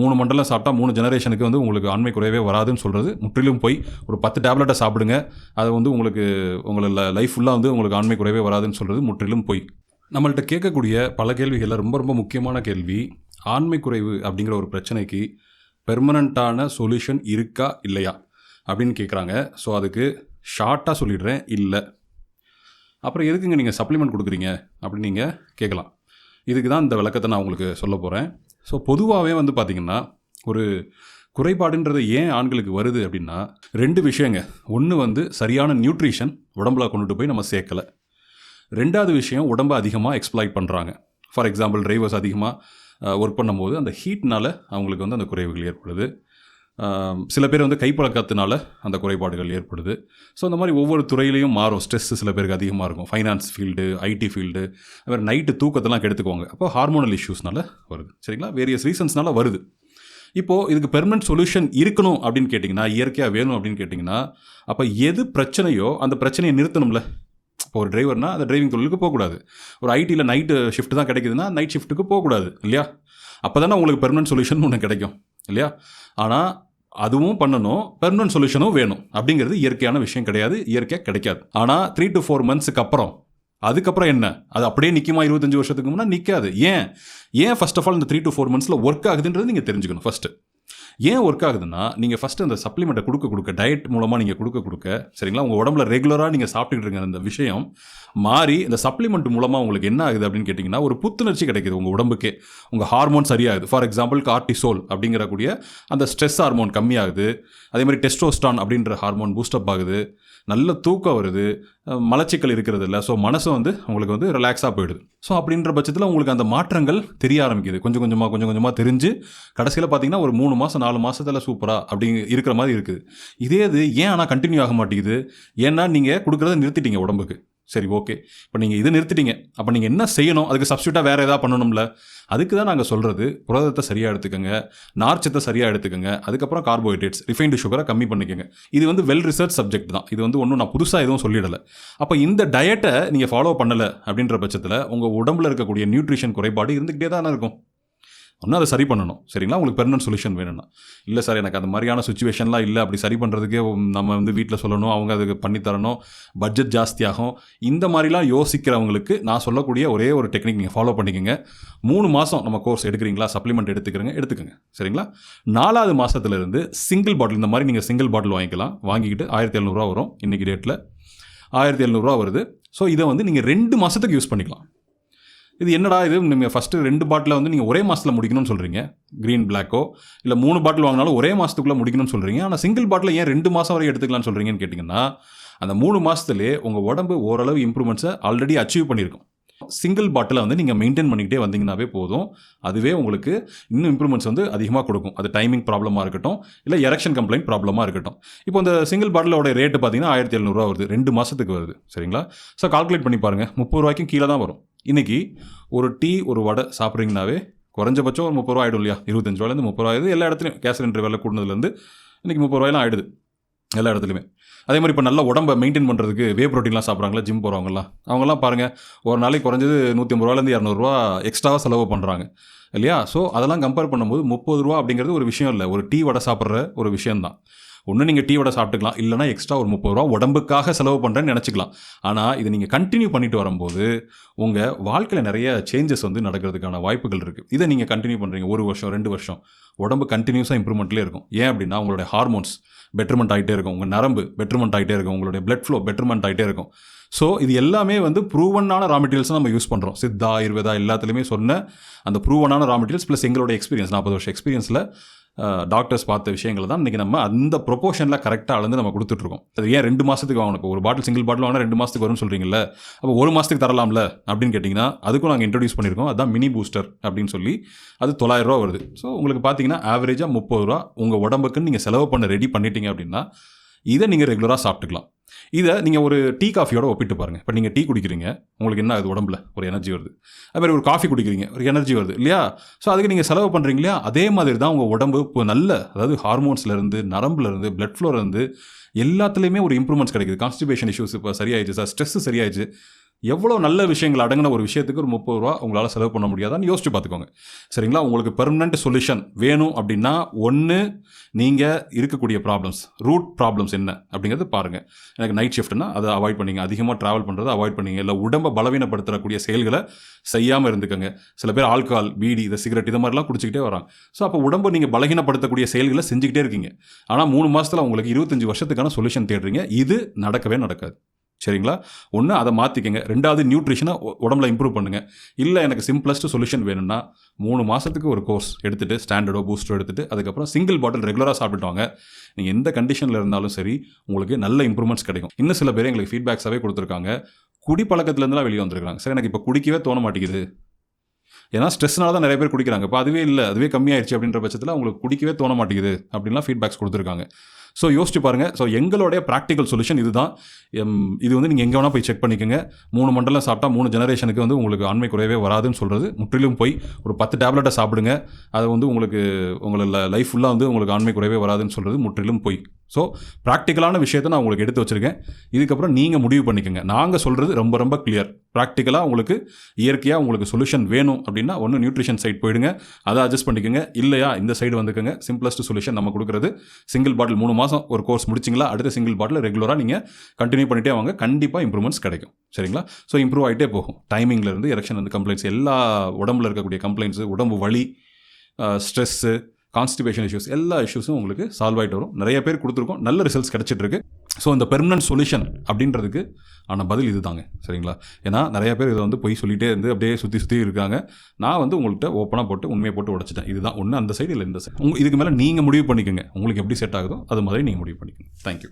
3 மண்டலம் சாப்பிட்டா 3 ஜெனரேஷனுக்கு வந்து உங்களுக்கு ஆண்மை குறைவே வராதுன்னு சொல்கிறது முற்றிலும் போய். ஒரு 10 டேப்லெட்டை சாப்பிடுங்க, அது வந்து உங்களுக்கு உங்களை லைஃப் ஃபுல்லாக வந்து உங்களுக்கு ஆண்மை குறைவே வராதுன்னு சொல்கிறது முற்றிலும் போய். நம்மள்கிட்ட கேட்கக்கூடிய பல கேள்விகளில் ரொம்ப ரொம்ப முக்கியமான கேள்வி, ஆண்மை குறைவு அப்படிங்கிற ஒரு பிரச்சனைக்கு பெர்மனண்ட்டான சொல்யூஷன் இருக்கா இல்லையா அப்படின்னு கேட்குறாங்க. ஸோ அதுக்கு ஷார்ட்டாக சொல்லிடுறேன், இல்லை. அப்புறம் எதுக்குங்க நீங்கள் சப்ளிமெண்ட் கொடுக்குறீங்க அப்படின்னு நீங்கள் கேட்கலாம். இதுக்கு தான் இந்த விளக்கத்தை நான் உங்களுக்கு சொல்ல போகிறேன். ஸோ பொதுவாகவே வந்து பார்த்திங்கன்னா ஒரு குறைபாடுன்றது ஏன் ஆண்களுக்கு வருது அப்படின்னா 2 விஷயங்க. ஒன்று வந்து சரியான நியூட்ரிஷன் உடம்புல கொண்டுட்டு போய் நம்ம சேர்க்கலை. 2வது விஷயம், உடம்பை அதிகமாக எக்ஸ்ப்ளாய்ட் பண்ணுறாங்க. ஃபார் எக்ஸாம்பிள் டிரைவர்ஸ் அதிகமாக ஒர்க் பண்ணும்போது அந்த ஹீட்னால் அவங்களுக்கு வந்து அந்த குறைவுகள் ஏற்படுது. சில பேர் வந்து கைப்பழக்கத்தினால அந்த குறைபாடுகள் ஏற்படுது. ஸோ அந்த மாதிரி ஒவ்வொரு துறையிலையும் மாறும். ஸ்ட்ரெஸ்ஸு சில பேருக்கு அதிகமாக இருக்கும், ஃபைனான்ஸ் ஃபீல்டு, ஐடி ஃபீல்டு, அது மாதிரி நைட்டு தூக்கத்தெல்லாம் கெடுத்துக்குவாங்க. அப்போ ஹார்மோனல் இஷ்யூஸ்னால வருது, சரிங்களா, வேரியஸ் ரீசன்ஸ்னால வருது. இப்போது இதுக்கு பெர்மனன்ட் சொல்யூஷன் இருக்கணும் அப்படின்னு கேட்டிங்கன்னா, இயற்கையாக வேணும் அப்படின்னு கேட்டிங்கன்னா, அப்போ எது பிரச்சனையோ அந்த பிரச்சனையை நிறுத்தணும்ல. இப்போ ஒரு டிரைவர்னால் அந்த டிரைவிங் தொழிலுக்கு போகக்கூடாது. ஒரு ஐடியில் நைட்டு ஷிஃப்ட் தான் கிடைக்குதுன்னா நைட் ஷிஃப்ட்டுக்கு போகக்கூடாது இல்லையா? அப்போ தானே உங்களுக்கு பெர்மனன்ட் சொல்யூஷன் ஒன்று கிடைக்கும் இல்லையா? ஆனால் அதுவும் பண்ணணும், பெர்மனன்ட் சொல்யூஷனும் வேணும். அப்படிங்கிறது இயற்கையான விஷயம் கிடையாது, இயற்கையாக கிடைக்காது. ஆனால் 3 to 4 மந்த்ஸுக்கு அப்புறம், அதுக்கப்புறம் என்ன, அது அப்படியே நிற்குமா? 25 வருஷத்துக்கு முன்னாடி நிற்காது. ஏன் ஃபர்ஸ்ட் ஆஃப் ஆல் இந்த 3 to 4 மந்த்ஸில் ஒர்க் ஆகுதுன்றது நீங்கள் தெரிஞ்சுக்கணும். ஃபஸ்ட்டு ஏன் ஒர்க் ஆகுதுன்னா, நீங்கள் ஃபஸ்ட்டு அந்த சப்ளிமெண்ட்டை கொடுக்க டயட் மூலமாக நீங்கள் கொடுக்க சரிங்களா, உங்கள் உடம்புல ரெகுலராக நீங்கள் சாப்பிட்டுக்கிட்டு இருக்க அந்த விஷயம் மாறி இந்த சப்ளிமெண்ட் மூலமாக உங்களுக்கு என்ன ஆகுது அப்படின்னு கேட்டிங்கன்னா, ஒரு புத்துணர்ச்சி கிடைக்குது உங்கள் உடம்புக்கே. உங்கள் ஹார்மோன் சரியாகுது. ஃபார் எக்ஸாம்பிள் கார்டிசோல் அப்படிங்கிறக்கூடிய அந்த ஸ்ட்ரெஸ் ஹார்மோன் கம்மியாகுது. அதே மாதிரி டெஸ்டோஸ்டான் அப்படின்ற ஹார்மோன் பூஸ்டப் ஆகுது. நல்ல தூக்கம் வருது, மலச்சிக்கல் இருக்கிறது இல்லை. ஸோ மனசு வந்து உங்களுக்கு வந்து ரிலாக்ஸாக போயிடுது. ஸோ அப்படின்ற பட்சத்தில் உங்களுக்கு அந்த மாற்றங்கள் தெரிய ஆரம்பிக்குது. கொஞ்சம் கொஞ்சமாக தெரிஞ்சு கடைசியில் பார்த்தீங்கன்னா ஒரு 3 மாதம் 4 மாதத்தில் சூப்பராக அப்படி இருக்கிற மாதிரி இருக்குது. இதே இது ஏன் ஆனால் கண்டினியூ ஆக மாட்டேங்குது? ஏன்னா நீங்கள் கொடுக்குறத நிறுத்திட்டீங்க உடம்புக்கு. சரி, ஓகே, இப்போ நீங்கள் இதை நிறுத்திட்டீங்க, அப்போ நீங்கள் என்ன செய்யணும்? அதுக்கு சப்ஸ்டியூட்டாக வேறு எதாவது பண்ணணும்ல. அதுக்கு தான் நாங்கள் சொல்கிறது, புரதத்தை சரியாக எடுத்துக்கோங்க, நார்ச்சத்தை சரியாக எடுத்துக்கோங்க, அதுக்கப்புறம் கார்போஹைட்ரேட்ஸ், ரிஃபைன்டு சுகரை கம்மி பண்ணிக்கோங்க. இது வந்து வெல் ரிசர்ச் சப்ஜெக்ட் தான். இது வந்து ஒன்றும் நான் புதுசாக எதுவும் சொல்லிடலை. அப்போ இந்த டயட்டை நீங்கள் ஃபாலோ பண்ணலை அப்படின்ற பட்சத்தில் உங்கள் உடம்புல இருக்கக்கூடிய நியூட்ரிஷன் குறைபாடு இருந்துக்கிட்டே தானே இருக்கும். ஒன்றும் அதை சரி பண்ணணும், சரிங்களா. உங்களுக்கு பெர்மனன்ட் சொல்யூஷன் வேணும்னா, இல்லை சார் எனக்கு அந்த மாதிரியான சுச்சுவேஷன்லாம் இல்லை, அப்படி சரி பண்ணுறதுக்கே நம்ம வந்து வீட்டில் சொல்லணும், அவங்க அதுக்கு பண்ணித்தரணும், பட்ஜெட் ஜாஸ்தியாகும், இந்த மாதிரிலாம் யோசிக்கிறவங்களுக்கு நான் சொல்லக்கூடிய ஒரே ஒரு டெக்னிக் நீங்கள் ஃபாலோ பண்ணிக்கோங்க. 3 மாதம் நம்ம கோர்ஸ் எடுக்கிறீங்களா, சப்ளிமெண்ட் எடுத்துக்கோங்க, சரிங்களா. 4வது மாதத்துலேருந்து சிங்கிள் பாட்டில், இந்த மாதிரி நீங்கள் சிங்கிள் பாட்டில் வாங்கிக்கலாம். வாங்கிக்கிட்டு 1700 வரும். இன்றைக்கி டேட்டில் 1700 வருது. ஸோ இதை வந்து நீங்கள் 2 மாதத்துக்கு யூஸ் பண்ணிக்கலாம். இது என்னடா இது, நீங்கள் ஃபஸ்ட்டு 2 பாட்டில் வந்து நீங்கள் ஒரே மாதத்தில் முடிக்கணும்னு சொல்கிறீங்க, க்ரீன் பிளாக்கோ இல்லை 3 பாட்டில் வாங்கினாலும் ஒரே மாதத்துக்குள்ளே முடிக்கணும்னு சொல்கிறீங்க. ஆனால் சிங்கிள் பாட்டில் ஏன் 2 மாதம் வரை எடுத்துக்கலாம்னு சொல்கிறீங்கன்னு கேட்டிங்கன்னா, அந்த 3 மாதத்துலேயே உங்கள் உடம்பு ஓரளவு இம்ப்ரூவ்மெண்ட்ஸை ஆல்ரெடி அச்சீவ் பண்ணியிருக்கும். சிங்கிள் பாட்டிலை வந்து நீங்கள் மெயின்டைன் பண்ணிக்கிட்டே வந்தீங்கன்னாவே போதும், அதுவே உங்களுக்கு இன்னும் இம்ப்ரூவ்மெண்ட்ஸ் வந்து அதிகமாக கொடுக்கும். அது டைமிங் ப்ராப்ளமாக இருக்கட்டும், இல்லை எரெக்ஷன் கம்ப்ளைண்ட் ப்ராப்ளமாக இருக்கட்டும். இப்போ இந்த சிங்கிள் பாட்டிலோட ரேட்டு பார்த்தீங்கன்னா 1700 வருது, 2 மாதத்துக்கு வருது, சரிங்களா. ஸோ கால்குலேட் பண்ணி பாருங்கள், 30 ரூபாய்க்கும் கீழே தான் வரும். இன்றைக்கி ஒரு டீ ஒரு வடை சாப்பிட்றீங்கனாவே குறைஞ்சபட்சம் ஒரு 30 ரூபா ஆகிடும் இல்லையா? 25 ரூபாயிலேருந்து 30 ரூபா ஆகுது. எல்லா இடத்துலையும் கேஸ் சிலிண்டர் விலை கூடுனதுலேருந்து இன்றைக்கி 30 ரூபாயெல்லாம் ஆகிடுது எல்லா இடத்துலையுமே. அதே மாதிரி இப்போ நல்ல உடம்பை மெயின்டைன் பண்ணுறதுக்கு வே ப்ரோட்டீன்லாம் சாப்பிட்றாங்களா, ஜிம் போகிறவங்கலாம், அவங்கலாம் பாருங்கள், ஒரு நாளைக்கு குறைஞ்சது 150 ரூபாயிலேருந்து 200 ரூபா எக்ஸ்ட்ராவாக செலவு பண்ணுறாங்க இல்லையா? ஸோ அதெல்லாம் கம்பேர் பண்ணும்போது 30 ரூபா அப்படிங்கிறது ஒரு விஷயம் இல்லை, ஒரு டீ வடை சாப்பிட்ற ஒரு விஷயந்தான். ஒன்று நீங்கள் டீ வடை சாப்பிட்டுக்கலாம், இல்லைனா எக்ஸ்ட்ரா ஒரு 30 ரூபா உடம்புக்காக செலவு பண்ணுறேன்னு நினச்சிக்கலாம். ஆனால் இதை நீங்கள் கண்டினியூ பண்ணிட்டு வரும்போது உங்கள் வாழ்க்கையில் நிறைய சேஞ்சஸ் வந்து நடக்கிறதுக்கான வாய்ப்புகள் இருக்குது. இதை நீங்கள் கண்டினியூ பண்ணுறீங்க 1 வருஷம் 2 வருஷம், உடம்பு கண்டினியூஸாக இம்ப்ரூவ்மெண்ட்லேயே இருக்கும். ஏன் அப்படின்னா உங்களுடைய ஹார்மோன்ஸ் பெட்டர்மெண்ட் ஆகிட்டே இருக்கும், உங்கள் நரம்பு பெட்டர்மெண்ட் ஆகிட்டே இருக்கும், உங்களுடைய பிளட் ஃப்ளோ பெட்டர்மெண்ட் ஆகிட்டே இருக்கும். ஸோ இது எல்லாமே வந்து ப்ரூவனான ரா மெட்டீரியல்ஸ் நம்ம யூஸ் பண்ணுறோம். சித்தா, ஆயுர்வேதா எல்லாத்துலேயுமே சொன்ன அந்த ப்ரூவனான ரா மெட்டீரியல்ஸ் ப்ளஸ் எங்களோட எக்ஸ்பீரியன்ஸ் 40 வருஷம் எக்ஸ்பீரியன்ஸில் டாக்டர்ஸ் பார்த்த விஷயங்களை தான் இன்றைக்கி நம்ம அந்த ப்ரொபோஷனில் கரெக்டாக அளந்து நம்ம கொடுத்துட்ருக்கோம். அது ஏன் 2 மாதத்துக்கு வாங்கணும்? இப்போ ஒரு பாட்டில் சிங்கிள் பாட்டில் வாங்கினா 2 மாதத்துக்கு வரும்னு சொல்கிறீங்களே, அப்போ 1 மாதத்துக்கு தரலாம்ல அப்படின்னு கேட்டிங்கன்னா, அதுக்கும் நாங்கள் இன்ட்ரடியூஸ் பண்ணியிருக்கோம். அதுதான் மினி பூஸ்டர் அப்படின்னு சொல்லி, அது 900 ரூபா வருது. ஸோ உங்களுக்கு பார்த்தீங்கன்னா ஆவரேஜாக 30 ரூபா உங்கள் உடம்புக்குன்னு நீங்கள் செலவு பண்ண ரெடி பண்ணிட்டீங்க அப்படின்னா இதை நீங்கள் ரெகுலராக சாப்பிட்டுக்கலாம். இதை நீங்கள் ஒரு டீ காஃபியோட ஒப்பிட்டு பாருங்கள். இப்போ நீங்கள் டீ குடிக்கிறீங்க, உங்களுக்கு என்ன ஆகுது? உடம்புல ஒரு எனர்ஜி வருது. அதுமாதிரி ஒரு காஃபி குடிக்கிறீங்க, ஒரு எனர்ஜி வருது இல்லையா? ஸோ அதுக்கு நீங்கள் செலவு பண்ணுறீங்க இல்லையா? அதே மாதிரி தான் உங்கள் உடம்பு இப்போ நல்ல, அதாவது ஹார்மோன்ஸ்லேருந்து, நரம்புலேருந்து, பிளட் ஃப்ளோலேருந்து எல்லாத்துலேயுமே ஒரு இம்ப்ரூவ்மெண்ட்ஸ் கிடைக்குது. கான்ஸ்டிபேஷன் இஷ்யூஸ் இப்போ சரியாயிடுச்சு சார், ஸ்ட்ரெஸ் சரியாயிடுச்சு, எவ்வளோ நல்ல விஷயங்கள் அடங்கின ஒரு விஷயத்துக்கு ஒரு 30 ரூபா உங்களால் செலவு பண்ண முடியாதான்னு யோசிச்சு பார்த்துக்கோங்க. சரிங்களா? உங்களுக்கு பெர்மனண்ட் சொல்யூஷன் வேணும் அப்படின்னா, ஒன்று நீங்கள் இருக்கக்கூடிய ப்ராப்ளம்ஸ், ரூட் ப்ராப்ளம்ஸ் என்ன அப்படிங்கிறது பாருங்கள். எனக்கு நைட் ஷிஃப்ட்னா அதை அவாய்ட் பண்ணிங்க, அதிகமாக ட்ராவல் பண்ணுறதை அவாய்ட் பண்ணிங்க, இல்லை உடம்பை பலவீனப்படுத்தக்கூடிய செயல்களை செய்யாமல் இருந்துக்கோங்க. சில பேர் ஆல்கஹால், பீடி, இந்த சிகரெட் இது மாதிரிலாம் குடிச்சிக்கிட்டே வராங்க. ஸோ அப்போ உடம்பை நீங்கள் பலகீனப்படுத்தக்கூடிய செயல்களை செஞ்சுக்கிட்டே இருக்கீங்க. ஆனால் 3 மாதத்தில் உங்களுக்கு 25 வருஷத்துக்கான சொல்யூஷன் தேடுறீங்க. இது நடக்கவே நடக்காது. சரிங்களா? ஒன்று அதை மாற்றிக்கங்க. 2வது நியூட்ரிஷனை உடம்புல இம்ப்ரூவ் பண்ணுங்கள். இல்லை எனக்கு சிம்பிளஸ்ட் சொல்யூஷன் வேணும்னா 3 மாதத்துக்கு ஒரு கோர்ஸ் எடுத்துகிட்டு, ஸ்டாண்டர்டோ பூஸ்டோ எடுத்துகிட்டு, அதுக்கப்புறம் சிங்கிள் பாட்டில் ரெகுலராக சாப்பிட்டுட்டு வாங்க. நீங்கள் எந்த கண்டிஷனில் இருந்தாலும் சரி, உங்களுக்கு நல்ல இம்ப்ரூவ்மெண்ட்ஸ் கிடைக்கும். இன்னும் சில பேர் எங்களுக்கு ஃபீட்பேக்ஸாகவே கொடுத்துருக்காங்க. குடிப்பழக்கத்துலேருந்துலாம் வெளியே வந்திருக்காங்க. சார் எனக்கு இப்போ குடிக்கவே தோண மாட்டேங்குது, ஏன்னா ஸ்ட்ரெஸ்னால தான் நிறைய பேர் குடிக்கிறாங்க. இப்போ அதுவே இல்லை, அதுவே கம்மியாயிருச்சு அப்படின்ற பட்சத்தில் அவங்களுக்கு குடிக்கவே தோண மாட்டேங்குது அப்படின்லாம் ஃபீட்பேக்ஸ் கொடுத்துருக்காங்க. ஸோ யோசிச்சு பாருங்கள். ஸோ எங்களுடைய ப்ராக்டிக்கல் சொல்யூஷன் இதுதான். இது வந்து நீங்கள் எங்கே வேணால் போய் செக் பண்ணிக்கோங்க. 3 மண்டலம் சாப்பிட்டா 3 ஜெனரேஷனுக்கு வந்து உங்களுக்கு ஆண்மை குறையவே வராதுன்னு சொல்கிறது முற்றிலும் போய் ஒரு 10 டேப்லெட்டை சாப்பிடுங்க, அது வந்து உங்களுக்கு உங்களோட லைஃப் ஃபுல்லாக வந்து உங்களுக்கு ஆண்மை குறையவே வராதுன்னு சொல்கிறது முற்றிலும் போய். ஸோ ப்ராக்டிக்கலான விஷயத்தை நான் உங்களுக்கு எடுத்து வச்சுருக்கேன். இதுக்கப்புறம் நீங்கள் முடிவு பண்ணிக்கோங்க. நாங்கள் சொல்கிறது ரொம்ப ரொம்ப கிளியர். ப்ராக்டிக்கலாக உங்களுக்கு இயற்கையாக உங்களுக்கு சொல்யூஷன் வேணும் அப்படின்னா, ஒன்று நியூட்ரிஷன் சைட் போயிடுங்க, அதை அட்ஜஸ்ட் பண்ணிக்கோங்க. இல்லையா இந்த சைடு வந்துக்கோங்க. சிம்பிளஸ்ட் சொல்யூஷன் நம்ம கொடுக்குறது சிங்கிள் பாட்டில். 3 மாதம் ஒரு கோர்ஸ் முடிச்சிங்களா, அடுத்த சிங்கிள் பாட்டில் ரெகுலராக நீங்கள் கண்டினியூ பண்ணிட்டே வாங்க. கண்டிப்பாக இம்ப்ரூவ்மெண்ட்ஸ் கிடைக்கும். சரிங்களா? ஸோ இம்ப்ரூவ் ஆகிட்டே போகும். டைமிங்லேருந்து எரெக்ஷன் வந்து கம்ப்ளைண்ட்ஸ், எல்லா உடம்புல இருக்கக்கூடிய கம்ப்ளைண்ட்ஸு, உடம்பு வலி, ஸ்ட்ரெஸ்ஸு, கான்ஸ்டிபேஷன் இஷ்யூஸ், எல்லா இஷ்யூஸும் உங்களுக்கு சால்வ் ஆகிட்டு வரும். நிறைய பேர் கொடுத்துருக்கோம், நல்ல ரிசல்ட்ஸ் கிடச்சிட்ருக்கு. ஸோ இந்த பெர்மனன்ட் சொல்யூஷன் அப்படின்றதுக்கு ஆனால் பதில் இது தாங்க. சரிங்களா? ஏன்னா நிறைய பேர் இதை வந்து போய் சொல்லிகிட்டே இருந்து அப்படியே சுற்றி இருக்காங்க. நான் வந்து உங்கள்கிட்ட ஓப்பனாக போட்டு உண்மையை போட்டு உடச்சிட்டேன். இதுதான் ஒன்று, அந்த சைடு இல்லை இந்த சைடு. இதுக்கு மேலே நீங்கள் முடிவு பண்ணிக்கோங்க. உங்களுக்கு எப்படி செட் ஆகுதோ அது மாதிரி நீங்கள் முடிவு பண்ணிக்கோங்க. தேங்க்யூ.